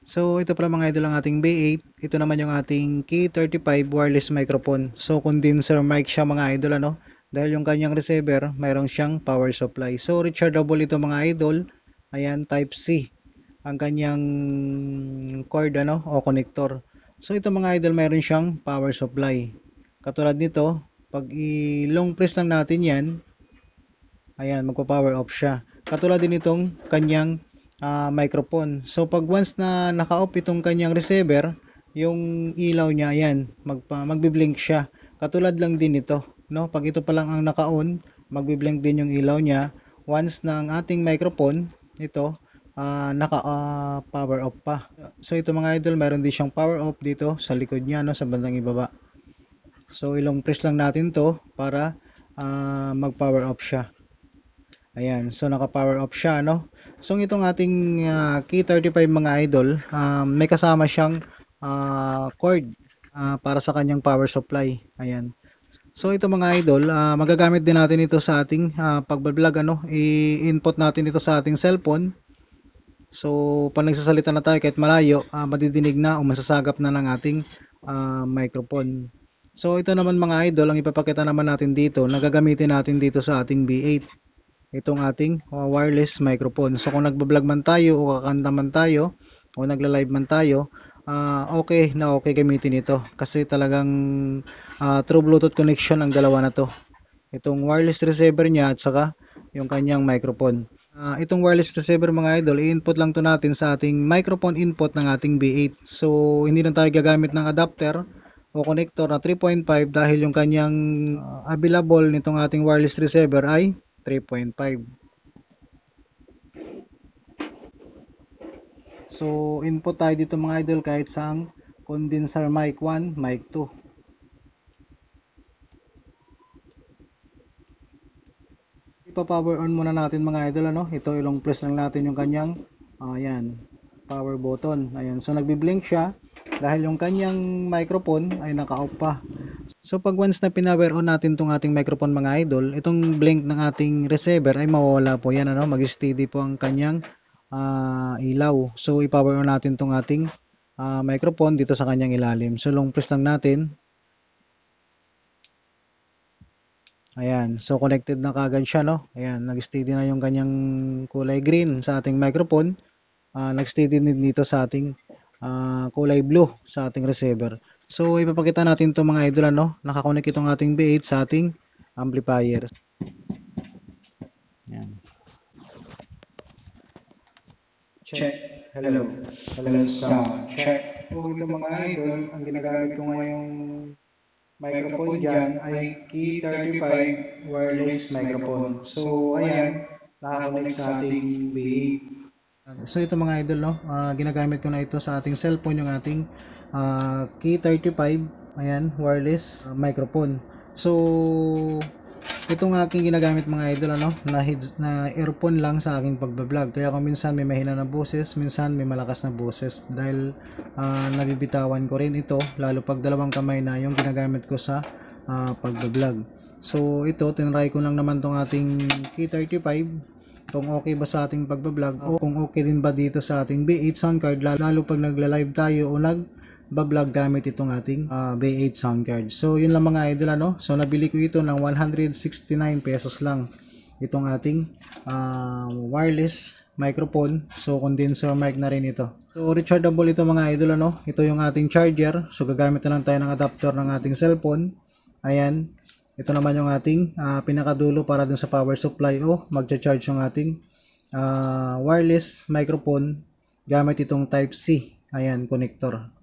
So ito pala mga idol ang ating B8. Ito naman yung ating K35 wireless microphone. So condenser mic siya mga idol ano. Dahil yung kanyang receiver, mayroong siyang power supply. So rechargeable ito mga idol. Ayan, type C ang kanyang cord ano o connector. So ito mga idol, mayroon siyang power supply. Katulad nito, pag i-long press lang natin 'yan, ayan, magpa-power off siya. Katulad din itong kanyang microphone. So pag once na naka-off itong kanyang receiver, yung ilaw niya, ayan, magbi-blink siya. Katulad lang din ito, no? Pag ito pa lang ang naka-on, magbi-blink din yung ilaw niya. Once na ang ating microphone, ito, naka-power off pa. So ito mga idol, mayroon din siyang power off dito sa likod niya, no, sa bandang ibaba. So ilong press lang natin to para mag-power off siya. Ayan, so naka-power off siya, no? So itong ating K35 mga idol, may kasama siyang cord para sa kanyang power supply. Ayan. So ito mga idol, magagamit din natin ito sa ating pagbablog, ano? I-input natin ito sa ating cellphone. So pag nagsasalita na tayo kahit malayo, madidinig na o masasagap na ng ating microphone. So ito naman mga idol, ang ipapakita naman natin dito, nagagamitin natin dito sa ating B8. Itong ating wireless microphone. So kung nagbablog man tayo o kakanta man tayo o nagla-live man tayo, okay na okay gamitin ito kasi talagang true Bluetooth connection ang dalawa na to. Itong wireless receiver niya at saka yung kanyang microphone. Itong wireless receiver mga idol, i-input lang to natin sa ating microphone input ng ating B8. So hindi na tayo gagamit ng adapter o connector na 3.5 dahil yung kanyang available nitong ating wireless receiver ay 3.5. So input tayo dito mga idol kahit sa condenser mic 1, mic 2. Ipa-power on muna natin mga idol ano. Ito ilong press lang natin yung kanyang ayan, power button. Ayan, so nagbi-blink siya dahil yung kanyang microphone ay naka-off pa. So pag once na pinower on natin tong ating microphone mga idol, itong blink ng ating receiver ay mawawala po yan ano, mag-steady po ang kanyang ilaw. So i-power on natin tong ating microphone dito sa kanyang ilalim. So long press lang natin. Ayan, so connected na kagad siya no. Ayan, nag-steady na yung kanyang kulay green sa ating microphone. Nag-steady din dito sa ating kulay blue sa ating receiver. So ipapakita natin to mga idol ano, nakakonect itong ating B8 sa ating amplifier. Ayan. Check. Hello. Hello sound. Check. So ito mga idol, ang ginagamit ko ngayong microphone dyan ay Key35 wireless microphone. So ayan, nakakonect sa ating B8. So ito mga idol no, ginagamit ko na ito sa ating cellphone yung ating Key35 ayan, wireless microphone. So itong aking ginagamit mga idol ano, na earphone lang sa aking pagbablog. Kaya kung minsan may mahina na boses, minsan may malakas na boses dahil nabibitawan ko rin ito lalo pag dalawang kamay na yung ginagamit ko sa pagbablog. So ito, tinry ko lang naman tong ating Key35 kung okay ba sa ating pagbablog o kung okay din ba dito sa ating B8 sound card lalo pag nagla-live tayo o nagbablog gamit itong ating B8 sound card. So yun lang mga idol ano. So nabili ko ito ng 169 pesos lang itong ating wireless microphone. So condenser mic na rin ito. So rechargeable ito mga idol ano. Ito yung ating charger. So gagamit na lang tayo ng adapter ng ating cellphone. Ayan. Ito naman yung ating pinakadulo para dun sa power supply o magcha-charge yung ating wireless microphone gamit itong type C. Ayan, connector.